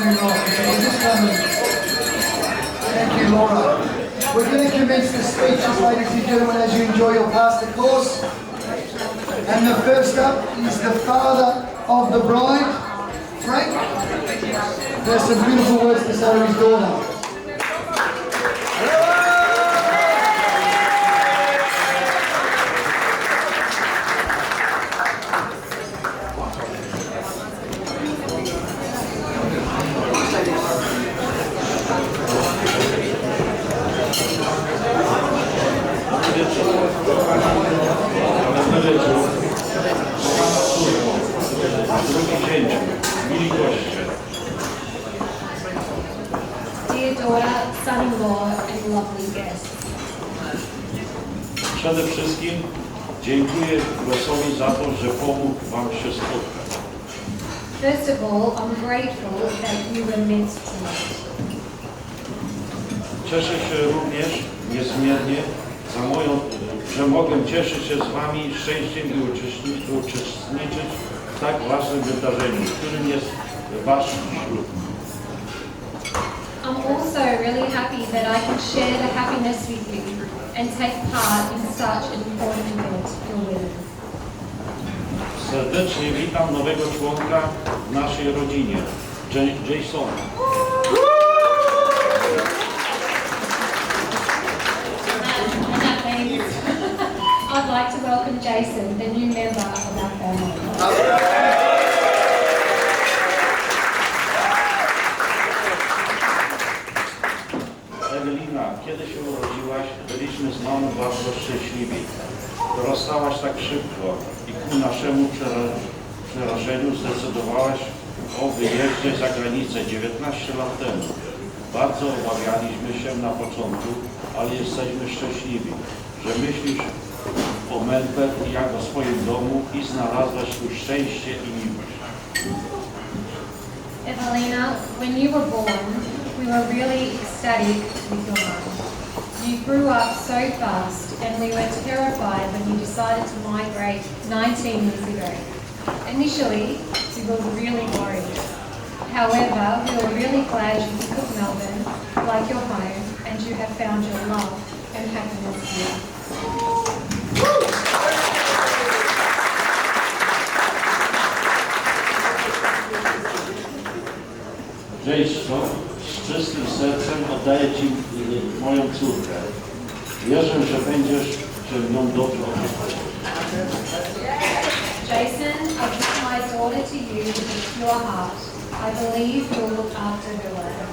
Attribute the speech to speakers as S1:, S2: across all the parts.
S1: you, Laura. Just come in. Thank you, Laura. We're going to commence the speeches, ladies and gentlemen, as you enjoy your pastor course. And the first up is the father of the bride, Frank. There's some beautiful words to say to his daughter.
S2: Dear daughter, son-in-law and lovely guests.
S3: Przede wszystkim dziękuję Wesowi za to, że pomógł wam się spotkać.
S2: First of all, I'm grateful that you were met tonight.
S3: Cieszę się również niezmiernie, że mogę cieszyć się z wami szczęściem i uczestniczyć w tak ważnym wydarzeniu, którym jest wasz ślub.
S2: I'm also really happy that I can share the happiness with you and take part in such an important event, your wedding.
S3: Serdecznie witam nowego członka w naszej rodzinie, Jason.
S2: I'd like to welcome Jason, the new member of our family.
S3: Ewelina, kiedy się urodziłaś, byliśmy z mamą bardzo szczęśliwi. Dorastałaś tak szybko i ku naszemu przerażeniu zdecydowałaś o wyjeździe za granicę 19 lat temu. Bardzo obawialiśmy się na początku, ale jesteśmy szczęśliwi, że myślisz o Melbert jak o swoim domu i znalazłaś tu szczęście i miłość.
S2: Ewelina, when you were born, we were really ecstatic with your mum. You grew up so fast and we were terrified when you decided to migrate 19 years ago. Initially, we were really worried. However, we were really glad you took Melbourne like your home and you have found your love and happiness here.
S3: Jason, z czystym sercem oddaję Ci moją córkę. Wierzę, że będziesz się nią dobrze opiekował.
S2: Jason, I give my daughter to you with a pure heart. I believe you'll look after her well.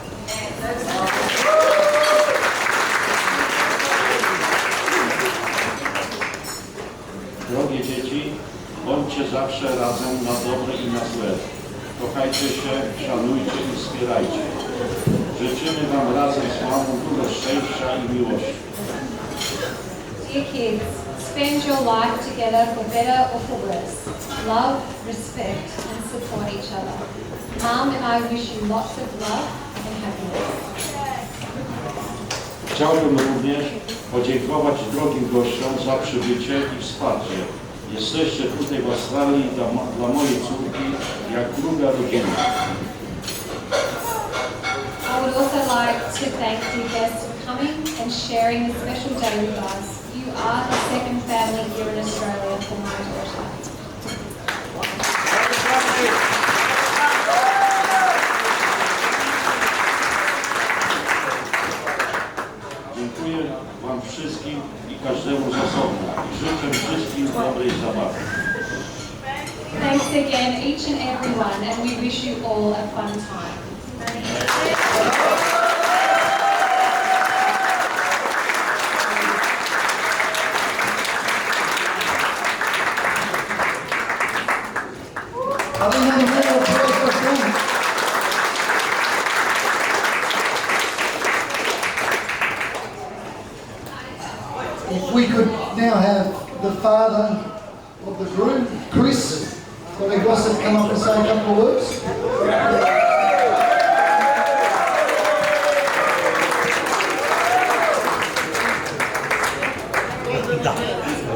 S3: Drogie dzieci, bądźcie zawsze razem na dobre i na złe. Kochajcie się, szanujcie i wspierajcie. Życzymy wam razem z mamą dużo szczęścia i miłości.
S2: Dear kids, spend your life together for better or for worse. Love, respect and support each other. Mom and I wish you lots of love and happiness.
S3: Chciałbym również podziękować drogim gościom za przybycie i wsparcie. Jesteście tutaj w Australii dla mojej córki jak druga rodzina.
S2: I would also like to thank dear guests for coming and sharing this special day with us. You are the second family here in Australia for my daughter.
S3: Dziękuję wam wszystkim i każdemu z osobna i życzę wszystkim dobrej zabawy.
S2: Thanks again, each and every one, and we wish you all a fun time.
S1: If we could now have the father of the groom, Chris, so the gossip come up and say a couple of words.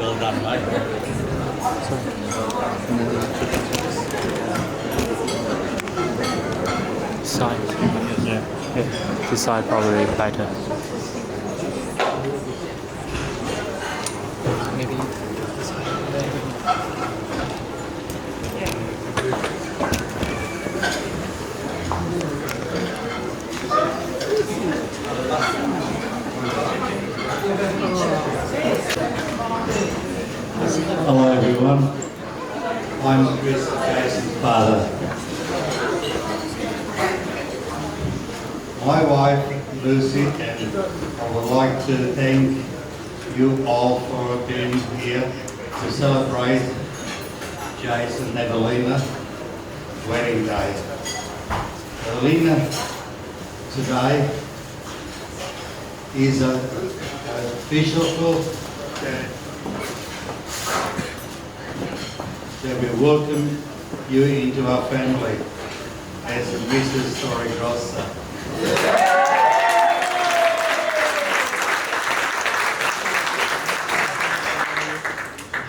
S4: Well done, mate. side. Yeah, this side probably better. Maybe this side better.
S5: Hello everyone, I'm Ewelina Jason's father. My wife Lucy and I would like to thank you all for being here to celebrate Jason and Ewelina's wedding day. Ewelina today is an official that we welcome you into our family as Mrs. Torregrossa.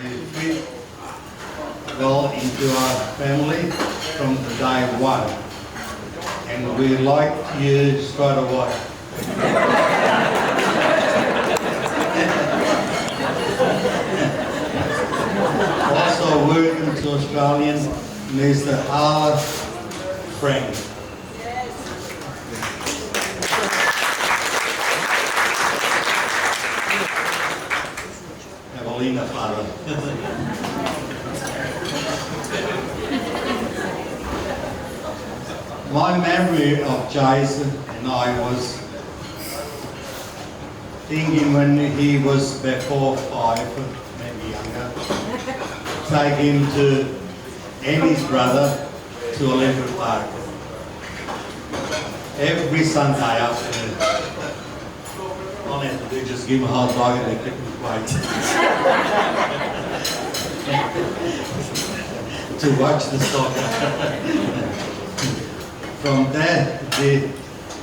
S5: You fit well into our family from day one, and we like you straight away. Also welcome to Australian Mr. Harlan Frank. Ewelina father. My memory of Jason and I was thinking when he was before 5, maybe younger, take him to and his brother to Olympic Park every Sunday afternoon. All they have to do is just give him a hot dog and they keep him quiet. To watch the soccer. From there,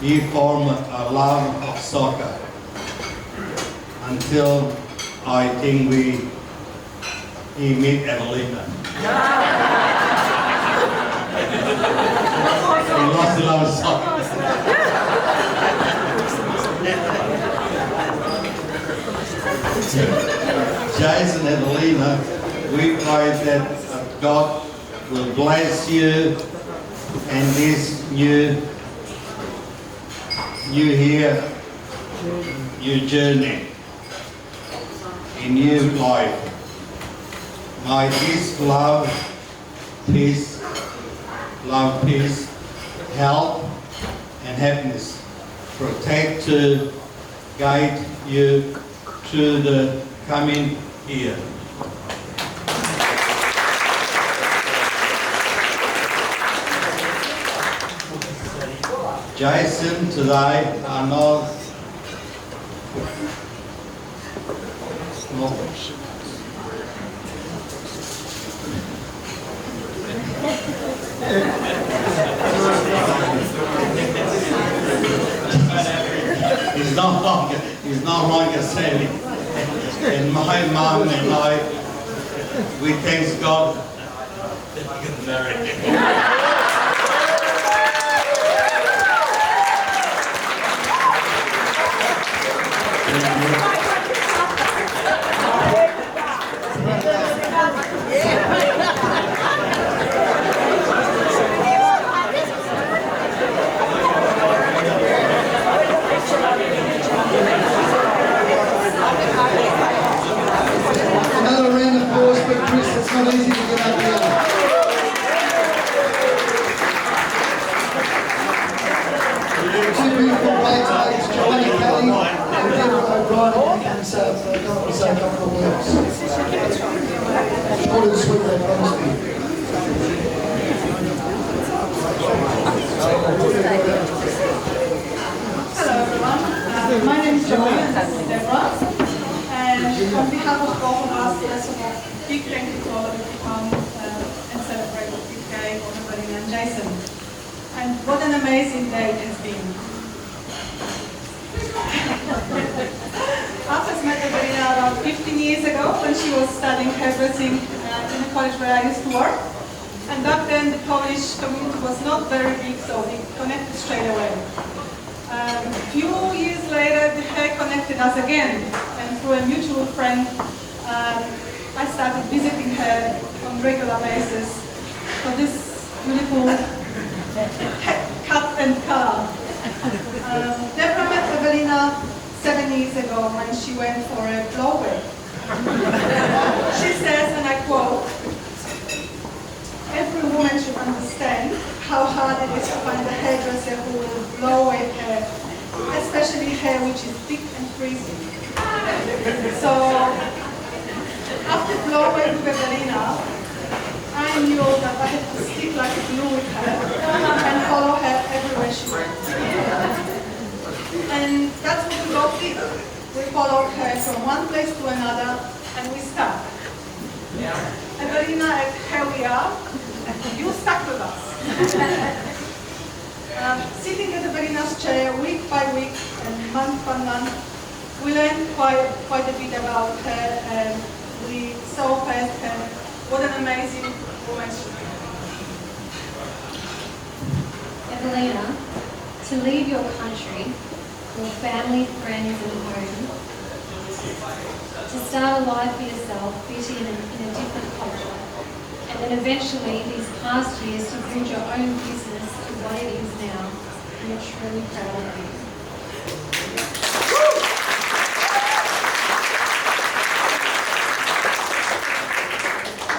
S5: he formed a love of soccer until I think he met Ewelina. He lost a lot of soccer. Jason and Ewelina, we pray that God will bless you and this new journey in new life. May this love, peace, health, and happiness protect to guide you through the coming year. Jason today are not he's no longer saving. And my mom and I, we thank God that we get married.
S1: Another round of applause for Chris. It's not easy to get up here. Two beautiful bridesmaids, Joanna Kelly and Deborah O'Brien, and say a couple of words. Short and sweet, they promised me.
S6: Hello everyone, my name is Joanna and this is Deborah, and on behalf of both of us, first of all, big thank you to all of you to come and celebrate with Big Day for Ewelina and Jason. And what an amazing day it has been. I first met Ewelina around 15 years ago when she was studying hairdressing in the college where I used to work. And back then the Polish community was not very big, so we connected straight away. A few years later, they connected us again, and through a mutual friend, I started visiting her on a regular basis for this beautiful cut and color. Deborah met Ewelina 7 years ago when she went for a blow-away. She says, and I quote, "Every woman should understand how hard it is to find a hairdresser who will blow away hair, especially hair which is thick and frizzy." So, after blowing with Ewelina, I knew that I had to stick like glue with her and follow her everywhere she went. And that's what we both did. We followed her from one place to another, and we stuck. Ewelina, and here we are. You stuck with us. Sitting at Ewelina's chair week by week and month by month, we learned quite a bit about her, and we saw firsthand what an amazing woman she is.
S2: Ewelina, to leave your country, your family, friends and home, to start a life for yourself, fitting in a different culture, and then eventually these past years to build your own business to what it is now. We are truly proud of you.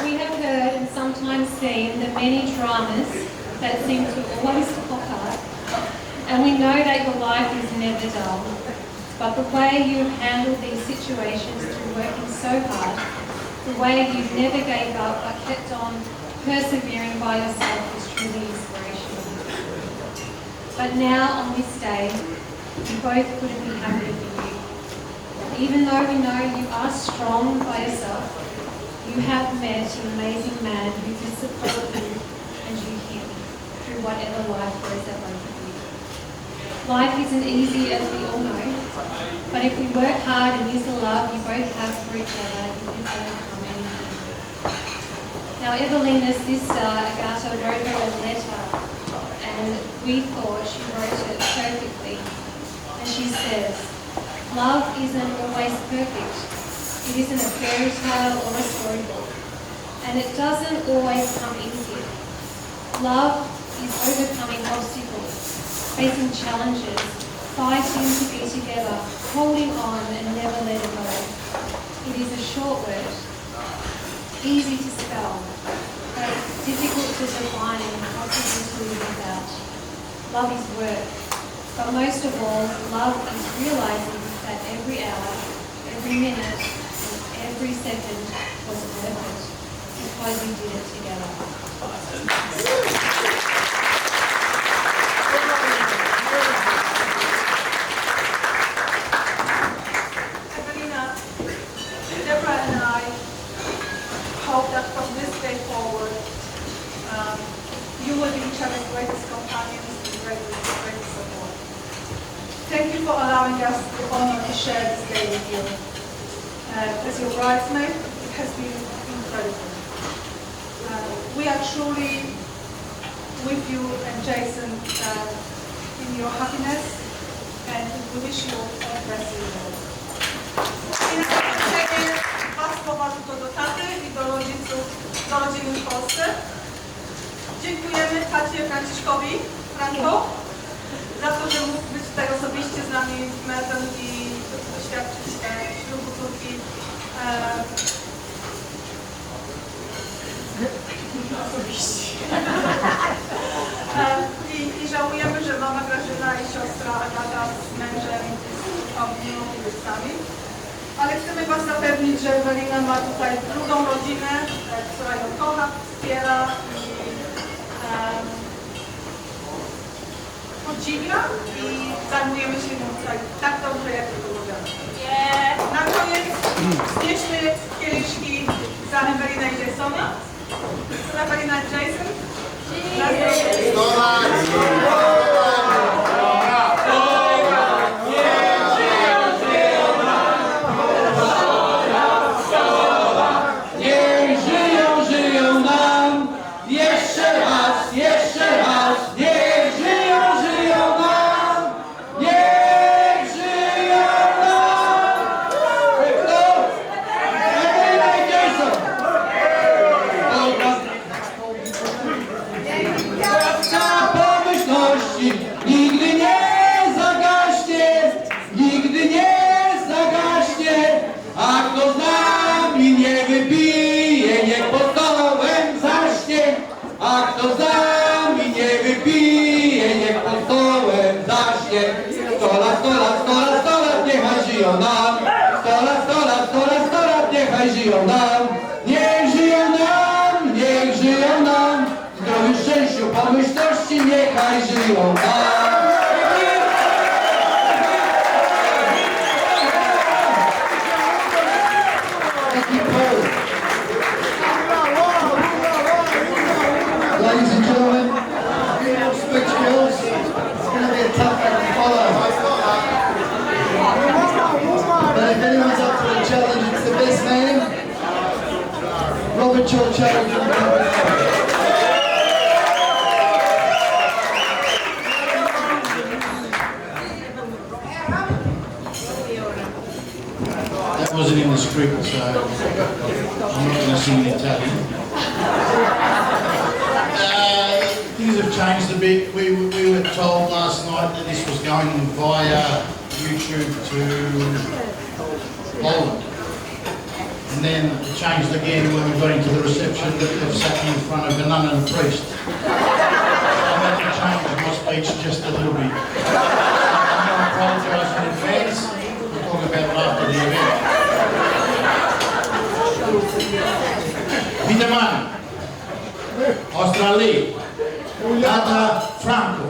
S2: We have heard and sometimes seen the many dramas that seem to always pop up, and we know that your life is never dull. But the way you have handled these situations through working so hard, the way you never gave up but kept on persevering by yourself is truly inspirational. But now on this day, we both couldn't be happier for you. Even though we know you are strong by yourself, you have met an amazing man who can support you and you him through whatever life throws at both of you. Life isn't easy, as we all know, but if we work hard and use the love you both have for each other, you can overcome anything. Now, Ewelina's sister, Agata, wrote her a letter, and we thought she wrote it perfectly. And she says, "Love isn't always perfect. It isn't a fairy tale or a storybook, and it doesn't always come easy. Love is overcoming obstacles, facing challenges, fighting to be together, holding on and never letting go. It is a short word, easy to spell, but difficult to define and impossible to live without. Love is work, but most of all, love is realizing that every hour, every minute, and every second was worth it because we did it together."
S6: Ewelina, Deborah and I hope that from this day forward, you will be each other's greatest companions and greatest support. Thank you for allowing us the honor to share this day with you. As your bridesmaid, it has been incredible. We are truly with you and Jason in your happiness, and we wish you all the best in the world. I na zakończenie 2 słowa tylko do taty i do rodziców, do rodziny w Polsce. Dziękujemy tacie Franciszkowi Franco za to, że mógł być tutaj osobiście z nami w Melbourne i doświadczyć ślubu córki. Osobiście. I żałujemy, że mama Grażyna i siostra Agata z mężem nie mogli być sami. Ale chcemy Was zapewnić, że Ewelina ma tutaj drugą rodzinę, która ją kocha, wspiera i podziwia i zajmujemy się nią tutaj tak dobrze, jak to możemy. Na koniec znieśmy kieliszki za Ewelinę i Jasona. Ewelina i Jason. Na
S7: Niech żyją nam,
S1: you all. Thank you, Paul. Ladies and gentlemen, beautiful speech girls. It's going to be a tough act to follow. But if anyone's up for a challenge, it's the best man. Robert George Challenge.
S7: That wasn't in the script, so I'm not going to sing in Italian. Things have changed a bit. We were told last night that this was going via YouTube to Poland. And then it changed again when we got into the reception that they've sat me in front of a nun and a priest. So I've had to change my speech just a little bit. I'm going to apologise in advance. We'll talk about it after the event. Witam, Australia, Tata Franco.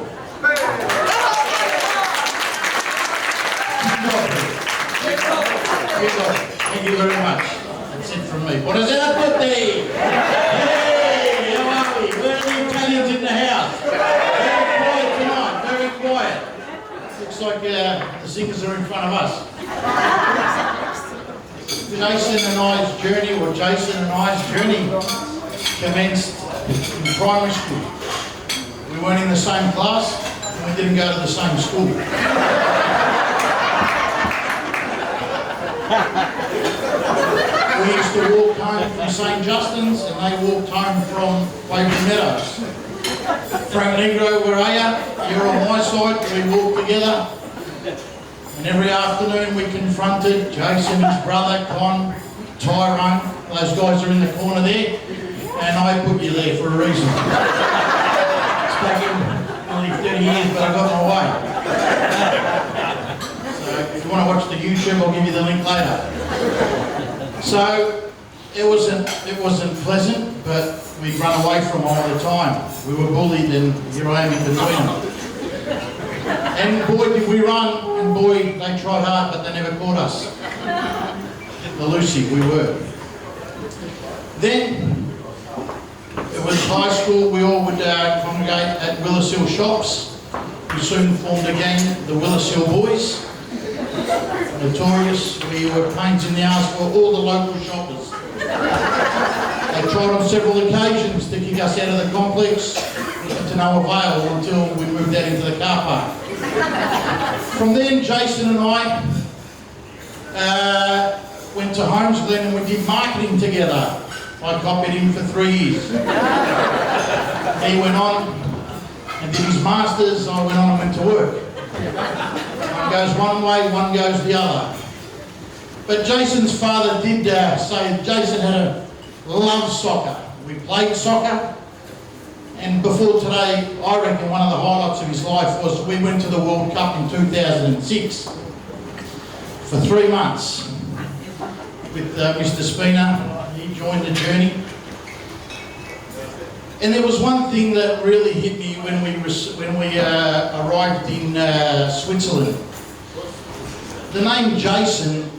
S7: Thank you very much. That's it from me. Buonasera a tutti. Hey, how are we? Where are the Italians in the house? Very quiet tonight, very quiet. Looks like the singers are in front of us. Jason and I's journey commenced in primary school. We weren't in the same class and we didn't go to the same school. We used to walk home from St. Justin's and they walked home from Waverley Meadows. Frank Negro, where are you? You're on my side, we walked together. And every afternoon we confronted Jason, his brother, Con, Tyrone. Those guys are in the corner there. And I put you there for a reason. It's taken only 30 years, but I got my way. So if you want to watch the YouTube, I'll give you the link later. So it wasn't pleasant, but we'd run away from them all the time. We were bullied and here I am in between them. And boy did we run, and boy they tried hard, but they never caught us. Elusive we were. Then it was high school, we all would congregate at Willis Hill shops. We soon formed a gang, the Willis Hill Boys. Notorious, we were pains in the arse for all the local shoppers. They tried on several occasions to kick us out of the complex, but to no avail until we moved out into the car park. From then, Jason and I went to Holmesglen and we did marketing together. I copied him for 3 years. He went on and did his masters, I went on and went to work. One goes one way, one goes the other. But Jason's father did say Jason had loved soccer. We played soccer, and before today, I reckon one of the highlights of his life was we went to the World Cup in 2006 for 3 months with Mr. Spina. He joined the journey. And there was one thing that really hit me when we arrived in Switzerland. The name Jason,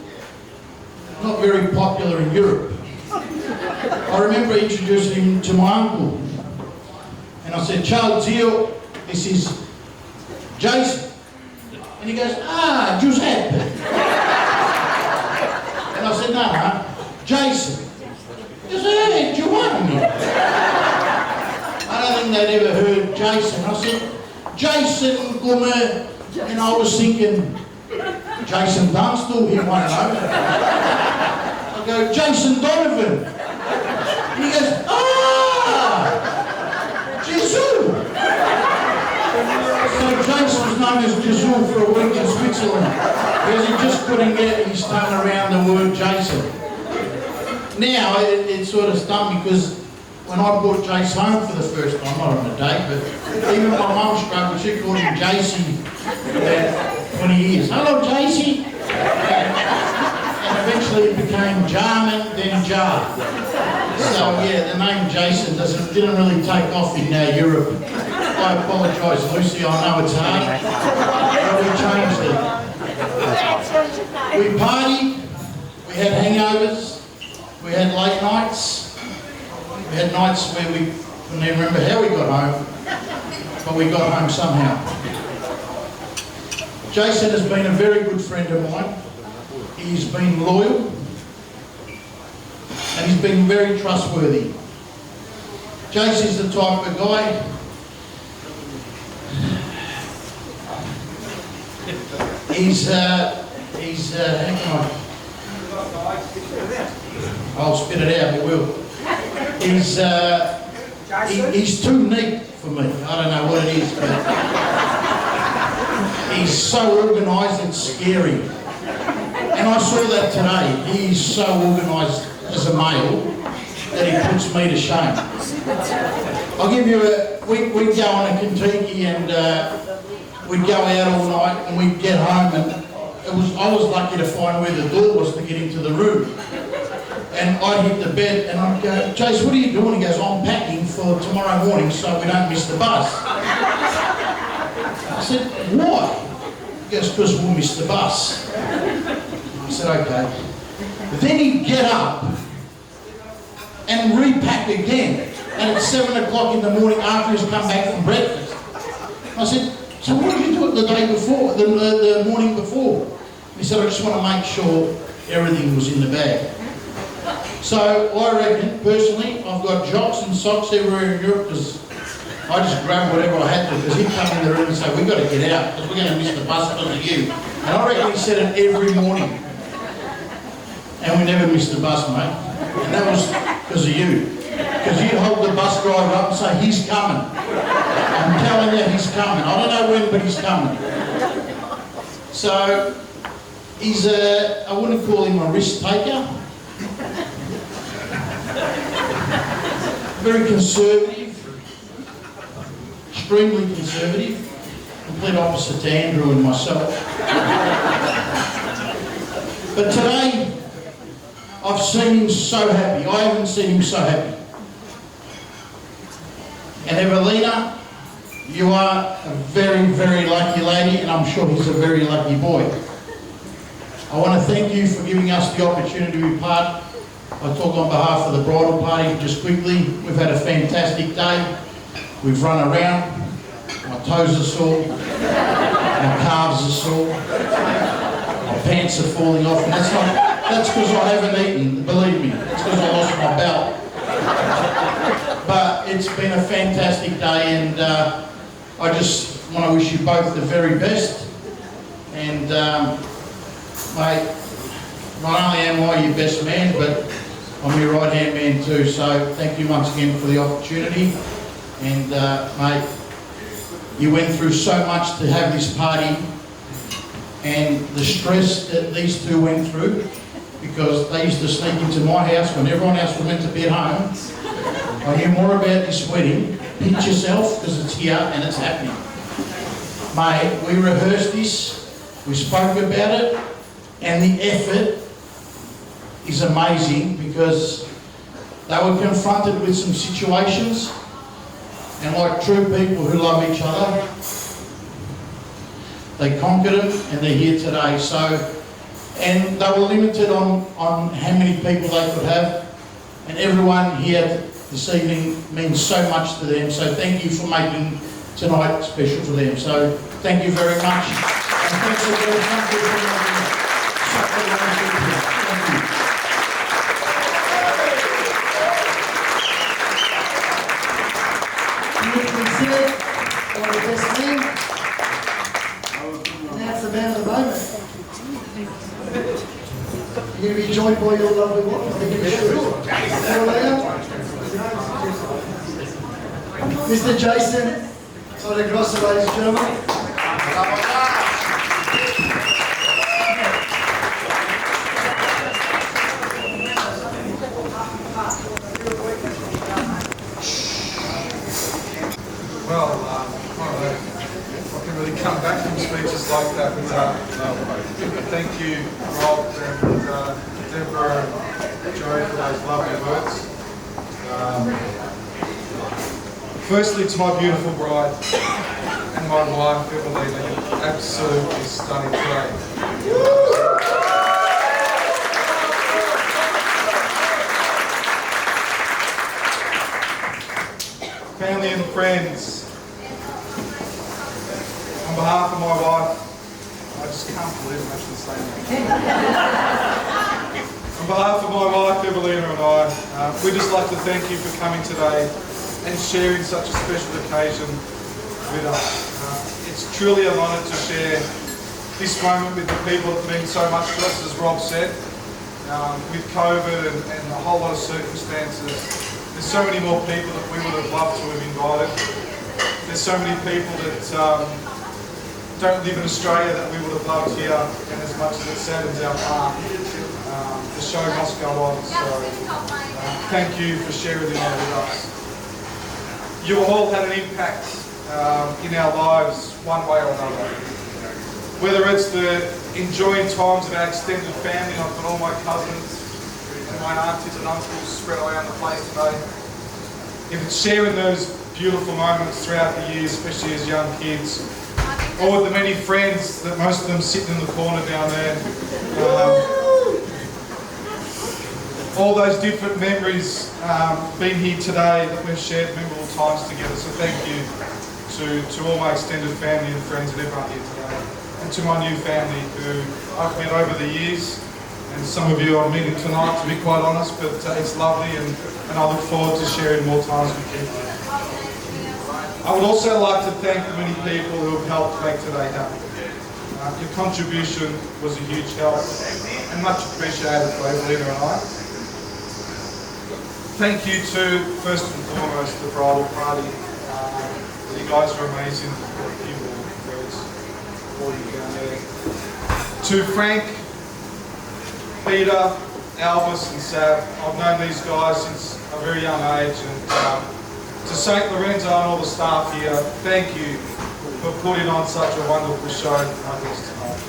S7: not very popular in Europe. I remember introducing him to my uncle. And I said, "Ciao zio, this is Jason." And he goes, "Ah, Giuseppe." And I said, "No, Jason." He goes, "Hey, Giovanni." I don't think they'd ever heard Jason. I said, "Jason Gummer," and I was thinking, Jason Dunstall, he won't know. I go, "Jason Donovan." And he goes, "Ah, Jesus." So Jason was known as Jesus for a week in Switzerland because he just couldn't get his tongue around the word Jason. Now it sort of stumped me because when I brought Jace home for the first time, not on a date, but even my mum struggled, she called him Jacey for about 20 years. "Hello, Jacey." And eventually it became Jarman, then Jar. So yeah, the name Jason didn't really take off in Europe. I apologise, Lucy, I know it's hard, but we changed it. We partied, we had hangovers, we had late nights, we had nights where we couldn't even remember how we got home, but we got home somehow. Jason has been a very good friend of mine. He's been loyal and he's been very trustworthy. Jason's the type of guy how can I'll spit it out, I will. He's too neat for me. I don't know what it is, but he's so organised, it's scary. And I saw that today. He's so organised as a male that he puts me to shame. I'll give you we'd go on a Kentucky and we'd go out all night and we'd get home and I was lucky to find where the door was to get into the room. And I'd hit the bed and I'd go, Jace, what are you doing? He goes, I'm packing for tomorrow morning so we don't miss the bus. I said, why? He goes, because we'll miss the bus. I said, okay. But then he'd get up and repack again. And it's 7 o'clock in the morning after he's come back from breakfast. I said, so what did you do it the day before, the morning before? He said, I just want to make sure everything was in the bag. So I reckon, personally, I've got jocks and socks everywhere in Europe because I just grabbed whatever I had to because he'd come in the room and say, we've got to get out because we're going to miss the bus because of you. And I reckon he said it every morning. And we never missed the bus, mate. And that was because of you. Because you'd hold the bus driver up and say, he's coming. I'm telling you, he's coming. I don't know when, but he's coming. So, he's I wouldn't call him a risk taker. Very conservative. Extremely conservative. Complete opposite to Andrew and myself. But today, I've seen him so happy. I haven't seen him so happy. And Ewelina, you are a very, very lucky lady, and I'm sure he's a very lucky boy. I want to thank you for giving us the opportunity to be part. I talk on behalf of the bridal party just quickly. We've had a fantastic day. We've run around. My toes are sore. My calves are sore. My pants are falling off. And that's because I haven't eaten, believe me. It's because I lost my belt. But it's been a fantastic day, and I just want to wish you both the very best. And mate, not only am I your best man, but I'm your right-hand man too. So thank you once again for the opportunity. And mate, you went through so much to have this party, and the stress that these two went through, because they used to sneak into my house when everyone else was meant to be at home. I knew more about this wedding. Pinch yourself, because it's here and it's happening. Mate, we rehearsed this, we spoke about it, and the effort is amazing because they were confronted with some situations, and like true people who love each other, they conquered it and they're here today. So, and they were limited on how many people they could have, and everyone here this evening means so much to them. So thank you for making tonight special for them. So thank you very much. And thanks for being
S1: One of the best men. And that's the man of the moment. You're going to be joined by your lovely wife. I think you should. Mr. Jason, Santa Grossa, ladies and gentlemen.
S8: Well, I can really come back from speeches like that. Thank you, Rob and Deborah and Joe for those lovely words. Firstly, to my beautiful bride and my wife, Ewelina, absolutely stunning today. Family and friends, on behalf of my wife, I just can't believe I'm actually saying that. On behalf of my wife, Ewelina, and I, we'd just like to thank you for coming today and sharing such a special occasion with us. It's truly an honour to share this moment with the people that mean so much to us, as Rob said. With COVID and a whole lot of circumstances, there's so many more people that we would have loved to have invited. There's so many people that don't live in Australia that we would have loved here, and as much as it saddens our heart, the show must go on. So thank you for sharing it all with us. You all had an impact in our lives one way or another. Whether it's the enjoying times of our extended family, I've got all my cousins and my aunties and uncles spread around the place today. If it's sharing those beautiful moments throughout the years, especially as young kids, or the many friends that most of them sitting in the corner down there. All those different memories being here today that we've shared memorable times together. So thank you to all my extended family and friends and everyone here today. And to my new family who I've met over the years. And some of you I'm meeting tonight, to be quite honest, but it's lovely and I look forward to sharing more times with you. I would also like to thank the many people who have helped make today happen. Your contribution was a huge help and much appreciated by Ewelina and I. Thank you to, first and foremost, the bridal party. You guys are amazing. All you down there. To Frank, Peter, Albus and Sav, I've known these guys since a very young age, and to St. Lorenzo and all the staff here, thank you for putting on such a wonderful show like this tonight.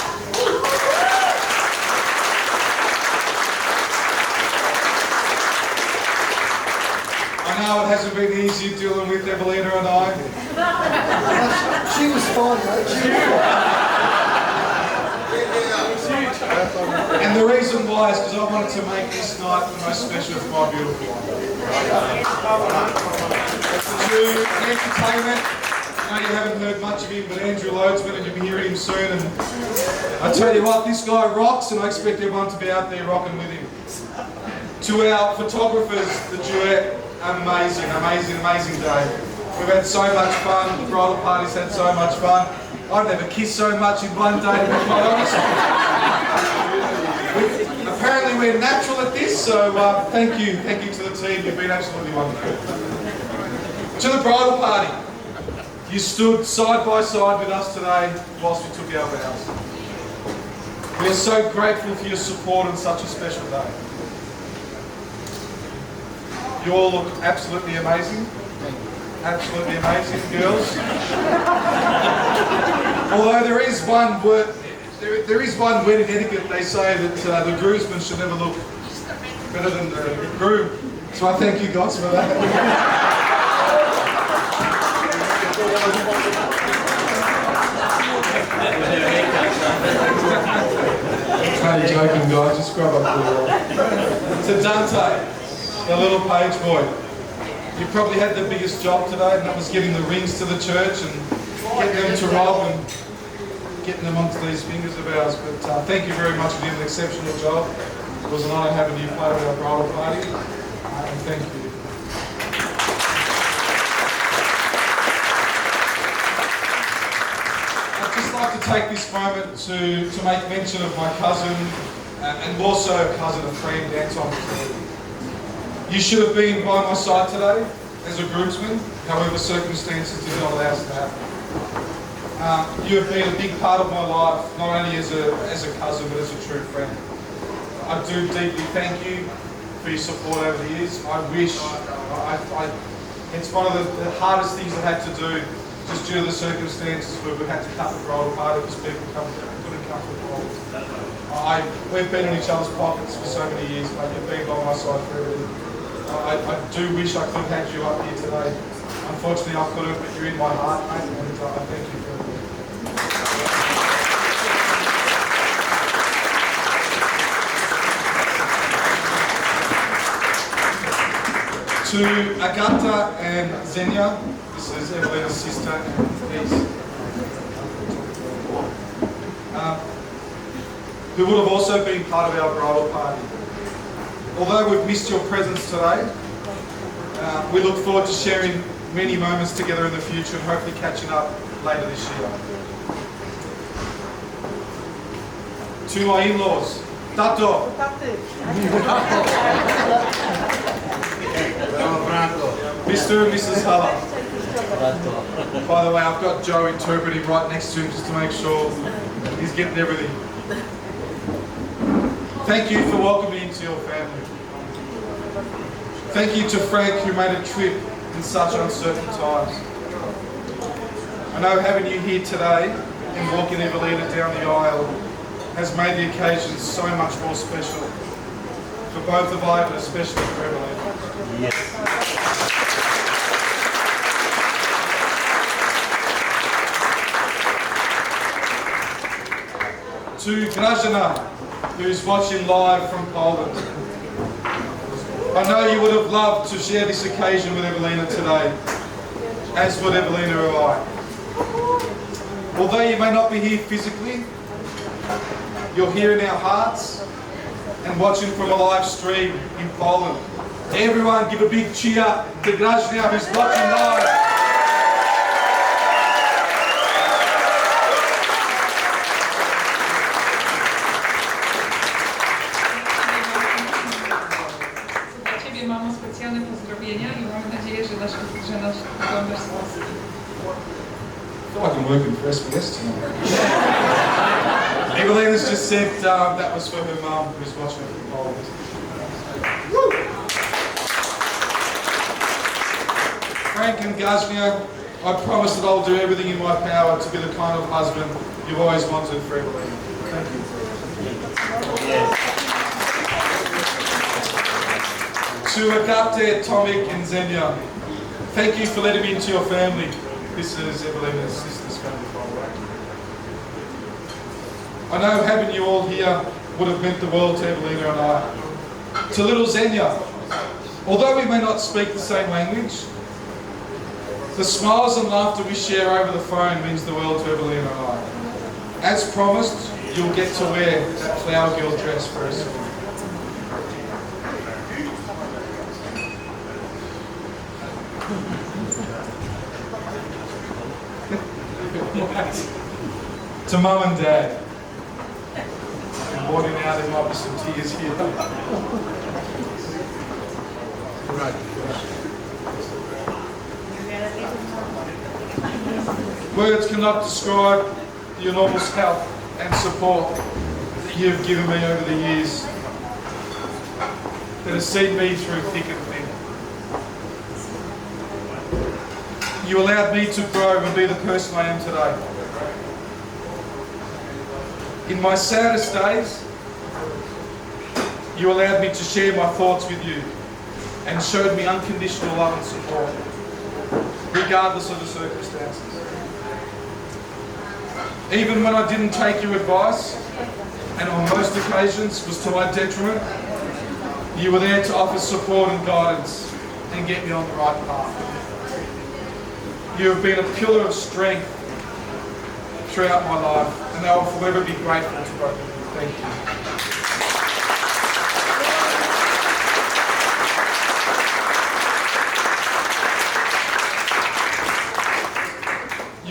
S8: I know it hasn't been easy dealing with Ewelina and I.
S1: She was fine, mate. She was fine.
S8: And the reason why is because I wanted to make this night the most special for my beautiful one. To the entertainment, I know you haven't heard much of him, but Andrew Loadsman, and you'll be hearing him soon. And I tell you what, this guy rocks, and I expect everyone to be out there rocking with him. To our photographers, the duet, amazing, amazing, amazing day. We've had so much fun, the bridal party's had so much fun. I've never kissed so much in one day, to be quite honest. Apparently we're natural at this, so thank you to the team, you've been absolutely wonderful. To the bridal party, you stood side by side with us today whilst we took our vows. We are so grateful for your support on such a special day. You all look absolutely amazing. Absolutely amazing, girls. Although there is one word, there is one wedding etiquette. They say that the groomsmen should never look better than the groom. So I thank you guys for that. Only joking, guys. Just grab up the wall. To Dante, the little page boy. You probably had the biggest job today, and that was getting the rings to the church and getting them to Rob and getting them onto these fingers of ours. But thank you very much for doing an exceptional job. It was an honour having you play with our bridal party, and thank you. I'd just like to take this moment to make mention of my cousin, and also cousin and friend, Anton. You should have been by my side today as a groomsman, however circumstances did not allow us to happen. You have been a big part of my life, not only as a cousin, but as a true friend. I do deeply thank you for your support over the years. I wish, it's one of the hardest things I've had to do, just due to the circumstances where we've had to cut the bridal party because people couldn't come to the bridal. We've been in each other's pockets for so many years, but you've been by my side for everything. I do wish I could have had you up here today. Unfortunately, I couldn't, but you're in my heart, mate, and I thank you for everything. To Agata and Xenia, this is Ewelina's sister and niece, who would have also been part of our bridal party. Although we've missed your presence today, we look forward to sharing many moments together in the future and hopefully catching up later this year. To my in-laws, Tato, Mr. and Mrs. Huller. By the way, I've got Joe interpreting right next to him just to make sure he's getting everything. Thank you for welcoming me into your family. Thank you to Frank who made a trip in such uncertain times. I know having you here today and walking Ewelina down the aisle has made the occasion so much more special for both of us, but especially for Ewelina.
S5: Yes.
S8: To Grażyna, who's watching live from Poland. I know you would have loved to share this occasion with Ewelina today, as would Ewelina or I. Although you may not be here physically, you're here in our hearts and watching from a live stream in Poland. Everyone give a big cheer to Grażyna who's watching live.
S6: Mamo, specjalne pozdrowienia i mam nadzieję, że nas oglądasz z Polski.
S8: I feel like I'm working for SBS tonight. Ewelina's just said that was for her mum who's watching it from Poland. Frank and Gaznia, I promise that I'll do everything in my power to be the kind of husband you've always wanted for Ewelina. Thank you. To Agate, Tomic and Xenia, thank you for letting me into your family. This is Ewelina's sister's family, by the way. I know having you all here would have meant the world to Ewelina and I. To little Xenia, although we may not speak the same language, the smiles and laughter we share over the phone means the world to Ewelina and I. As promised, you'll get to wear that flower girl dress for us. To Mum and Dad. I'm warning now there might be some tears here. Right. Words cannot describe the enormous help and support that you've given me over the years that has seen me through thick and thin. You allowed me to grow and be the person I am today. In my saddest days, you allowed me to share my thoughts with you and showed me unconditional love and support, regardless of the circumstances. Even when I didn't take your advice, and on most occasions was to my detriment, you were there to offer support and guidance and get me on the right path. You have been a pillar of strength throughout my life, and I will forever be grateful to both of you. Thank you.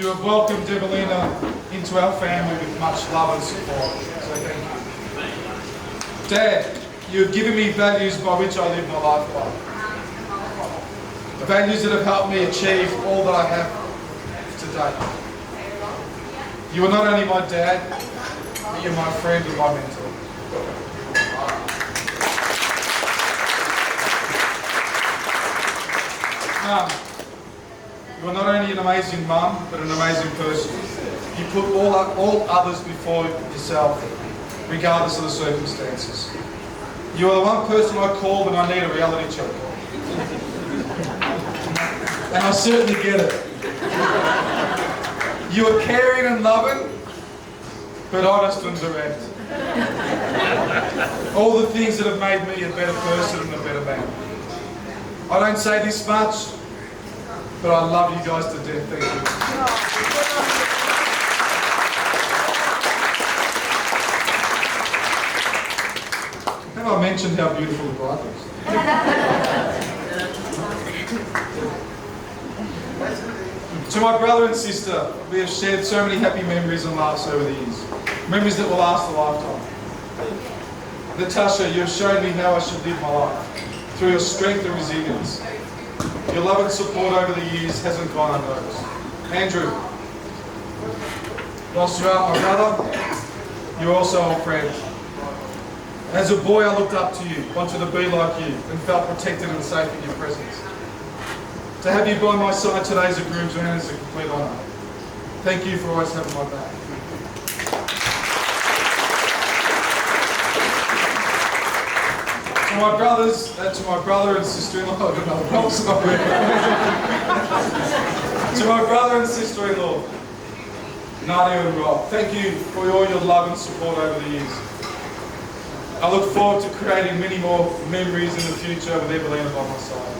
S8: You have welcomed Ewelina into our family with much love and support, so thank you. Dad, you have given me values by which I live my life by. Values that have helped me achieve all that I have today. You are not only my dad, but you're my friend and my mentor. Mum, you are not only an amazing mum, but an amazing person. You put all others before yourself, regardless of the circumstances. You are the one person I call when I need a reality check. and I certainly get it. You are caring and loving, but honest and direct. All the things that have made me a better person and a better man. I don't say this much, but I love you guys to death. Thank you. Have I mentioned how beautiful the bride is? To my brother and sister, we have shared so many happy memories and laughs over the years. Memories that will last a lifetime. Natasha, you have shown me how I should live my life, through your strength and resilience. Your love and support over the years hasn't gone unnoticed. Andrew, whilst you are my brother, you're also a friend. As a boy, I looked up to you, wanted to be like you, and felt protected and safe in your presence. To have you by my side today as a groomsman is a complete honour. Thank you for always having my back. To my brother and sister-in-law, to my brother and sister-in-law, Nadia and Rob, thank you for all your love and support over the years. I look forward to creating many more memories in the future with Ewelina by my side.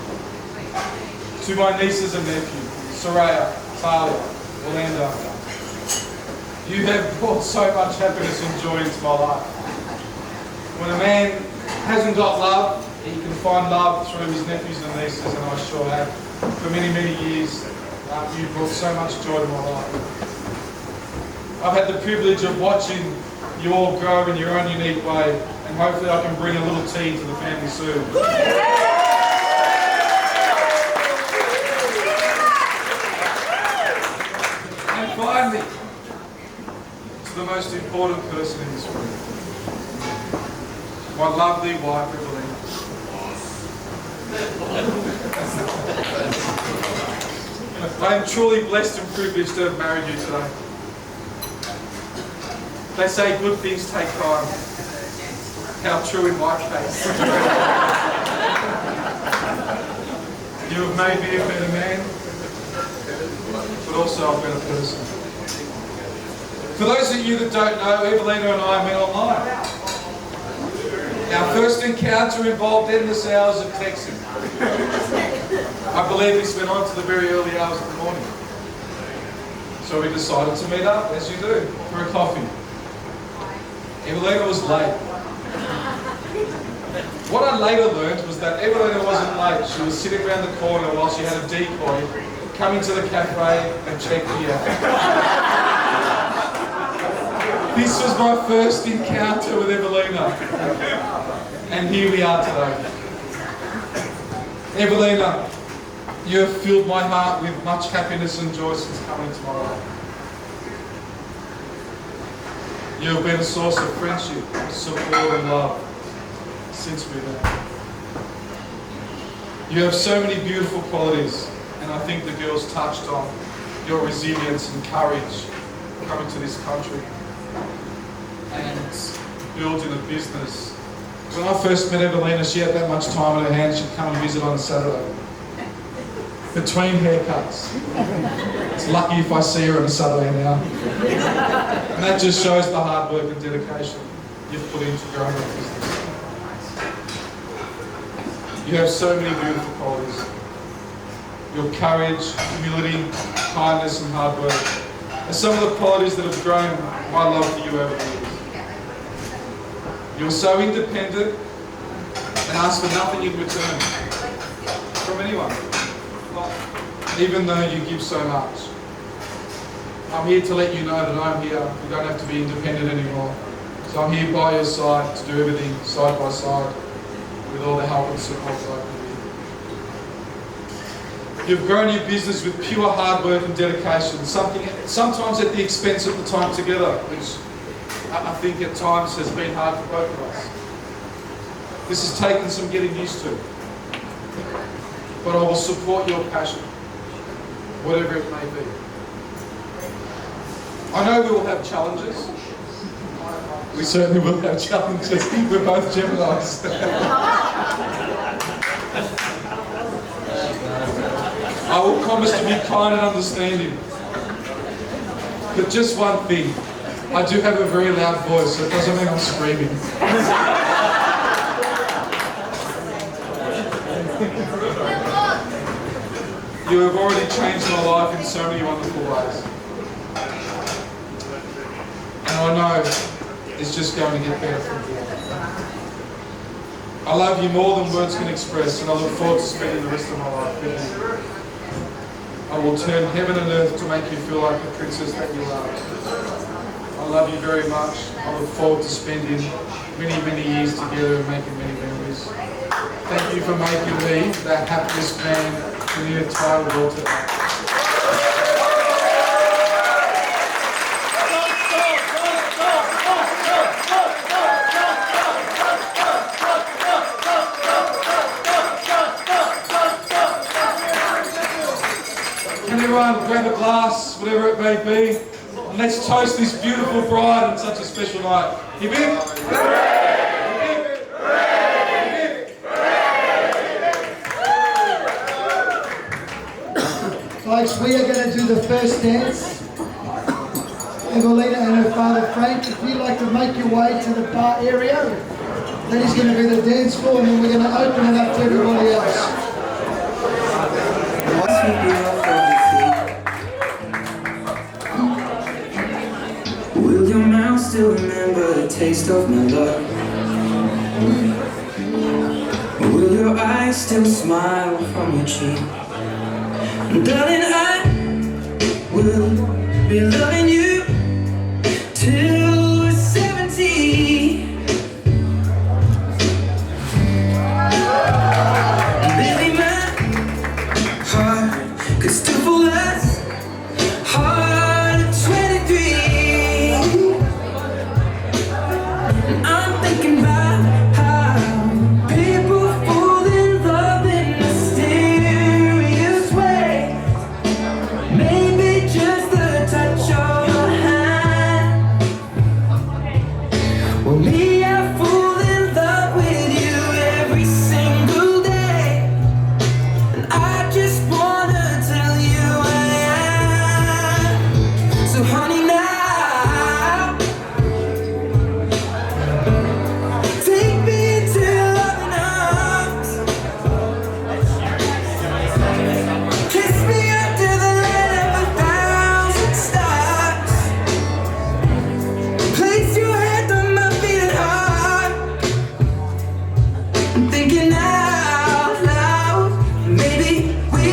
S8: To my nieces and nephews, Soraya, Talia, Orlando, you have brought so much happiness and joy into my life. When a man hasn't got love, he can find love through his nephews and nieces, and I sure have. For many, many years, you've brought so much joy to my life. I've had the privilege of watching you all grow in your own unique way, and hopefully I can bring a little tea to the family soon. And finally, to the most important person in this room, my lovely wife, Ewelina. I am truly blessed and privileged to have married you today. They say good things take time. How true in my case. You have made me a better man, but also a better person. For those of you that don't know, Ewelina and I met online. Our first encounter involved endless hours of texting. I believe this went on to the very early hours of the morning. So we decided to meet up, as you do, for a coffee. Ewelina was late. What I later learned was that Ewelina wasn't late. She was sitting around the corner while she had a decoy come into the cafe and check me out. This was my first encounter with Ewelina. And here we are today. Ewelina, you have filled my heart with much happiness and joy since coming to my life. You have been a source of friendship, support and love since we met. You have so many beautiful qualities, and I think the girls touched on your resilience and courage coming to this country and building a business. When I first met Ewelina, she had that much time in her hands. She'd come and visit on a Saturday. Between haircuts. It's lucky if I see her on a Saturday now. And that just shows the hard work and dedication you've put into growing a business. You have so many beautiful qualities. Your courage, humility, kindness and hard work are some of the qualities that have grown my love for you over the years. You're so independent and ask for nothing in return from anyone, even though you give so much. I'm here to let you know that I'm here. You don't have to be independent anymore. So I'm here by your side to do everything side by side with all the help and support that I can give. You've grown your business with pure hard work and dedication, sometimes at the expense of the time together, which I think at times has been hard for both of us. This has taken some getting used to. But I will support your passion, whatever it may be. I know we will have challenges. We certainly will have challenges. We're both Geminis. I will promise to be kind and understanding. But just one thing, I do have a very loud voice, so it doesn't mean I'm screaming. You have already changed my life in so many wonderful ways. And I know it's just going to get better from here. I love you more than words can express, and I look forward to spending the rest of my life with you. I will turn heaven and earth to make you feel like the princess that you are. I love you very much. I look forward to spending many, many years together and making many memories. Thank you for making me the happiest man in the entire world today. Can everyone grab a glass, whatever it may be, and let's toast this beautiful bride on such a special night. Hip hip.
S1: Folks, we are going to do the first dance. Ewelina and her father Frank, if you'd like to make your way to the bar area, that is going to be the dance floor, and then we're going to open it up to everybody else.
S9: Will your mouth still remember the taste of my love? Will your eyes still smile from your cheek? Darling, I will be loving you till we're 70. Baby, my heart could still fall as hard at 23. And I'm thinking about how people fall in love in mysterious ways. Maybe just the touch of your hand. Well, me, I fall in love with you every single day, and I just wanna tell you I am. So honey, now take me into your loving arms. Kiss me under the light of 1,000 stars. Place your hand on my beating heart. I'm thinking out loud, maybe we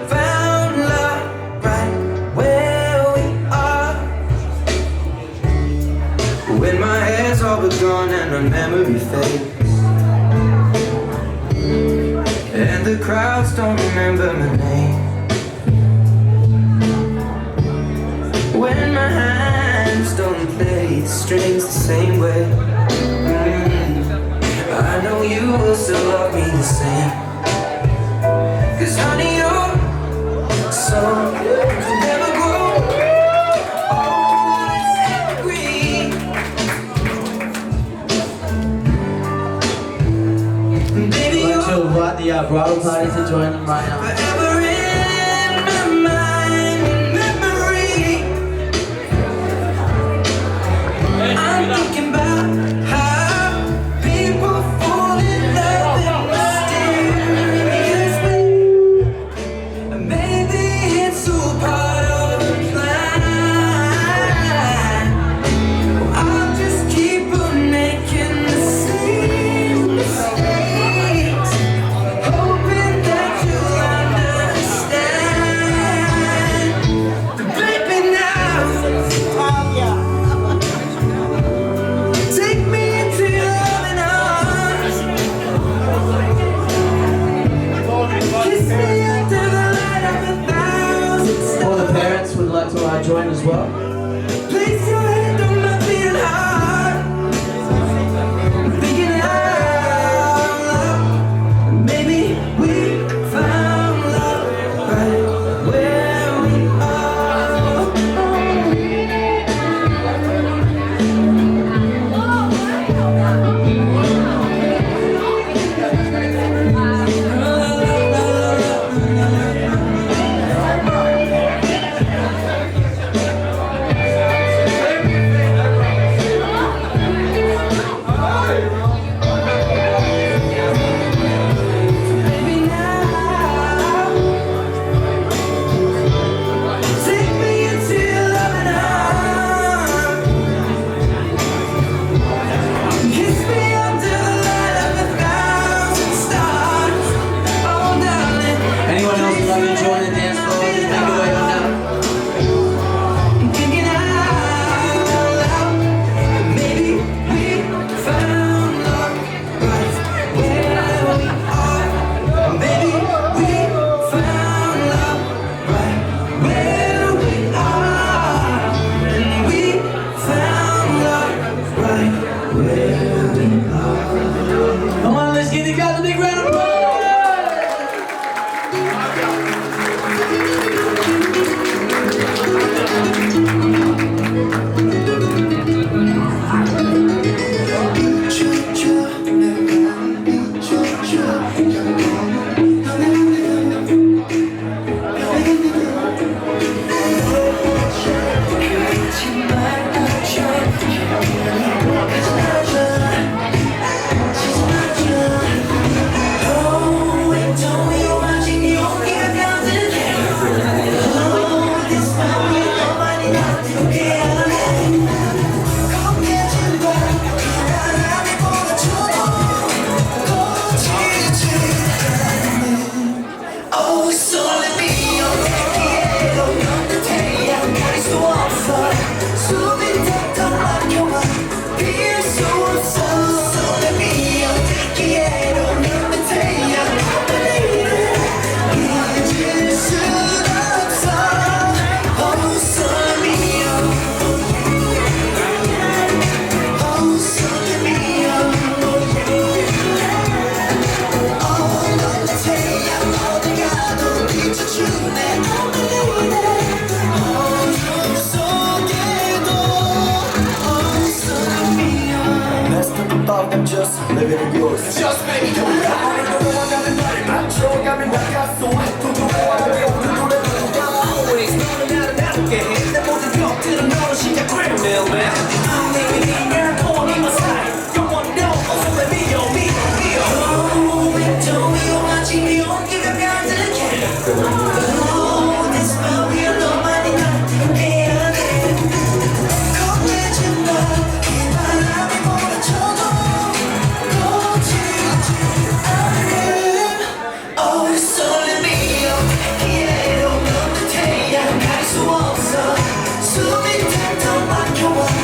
S9: found love right where we are. When my hair's all but gone and my memory fades, and the crowds don't remember my name, when my hands don't play the strings the same way, I know you will still love me the same. 'Cause honey, your soul will never grow old, it's evergreen. Baby,
S10: I'd like to
S9: you're
S10: invite the bridal party to join them right now.
S9: forever in my mind and memory. I'm thinking about how people fall in love in mysterious ways. And maybe it's all part of the plan. I'll just keep on making the same mistakes, hoping that you'll understand. just living in yours. Just baby, don't always knowing how to navigate. 내 모든 것들은 너로 시작되는 mailman. I'm living in your corner, my side. You wanna know, also let me go, me go. Oh, don't be on me, on give your guys a chance. Oh, this spell we love my nigga. Come let your love, keep my love, you wanna trouble. Oh, it's only me, yeah, don't know the day, I got so awesome. So big time, don't want you.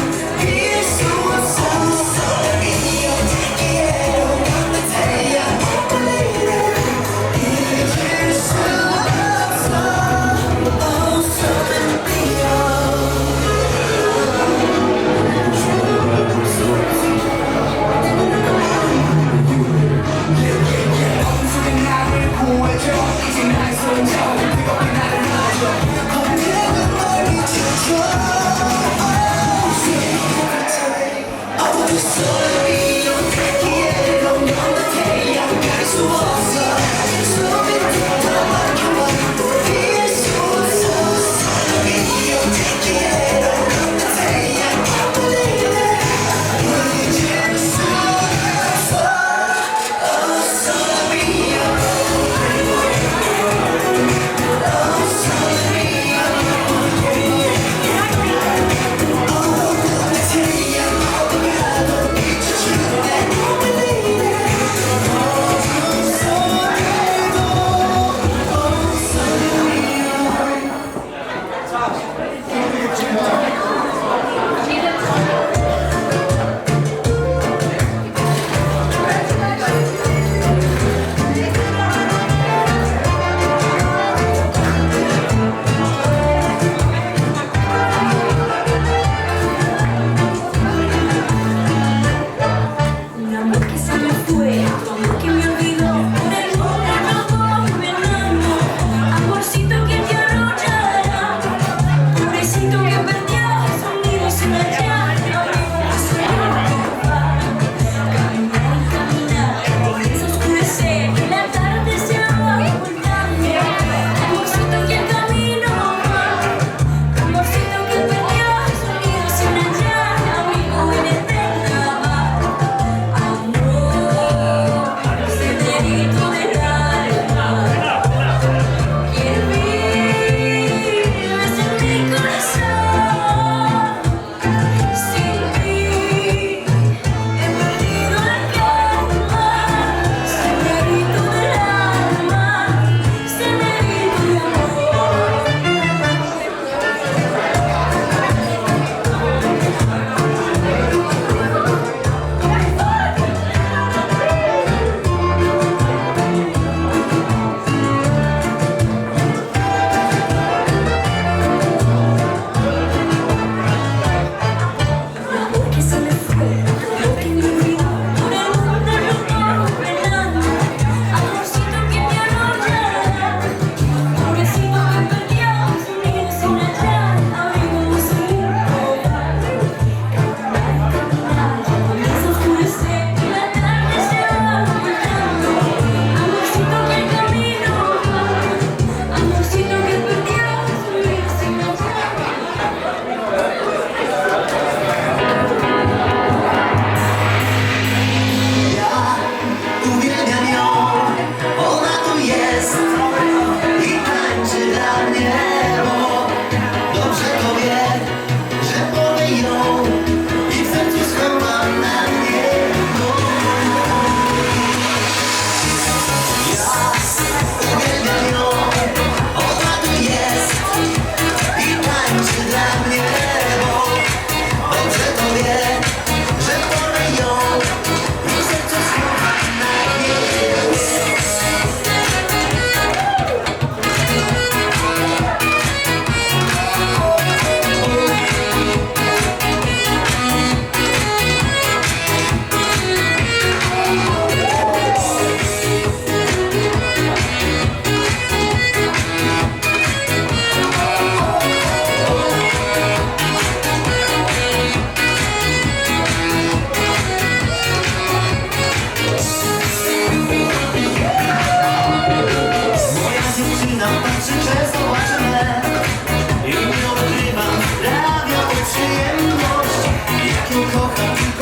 S9: Come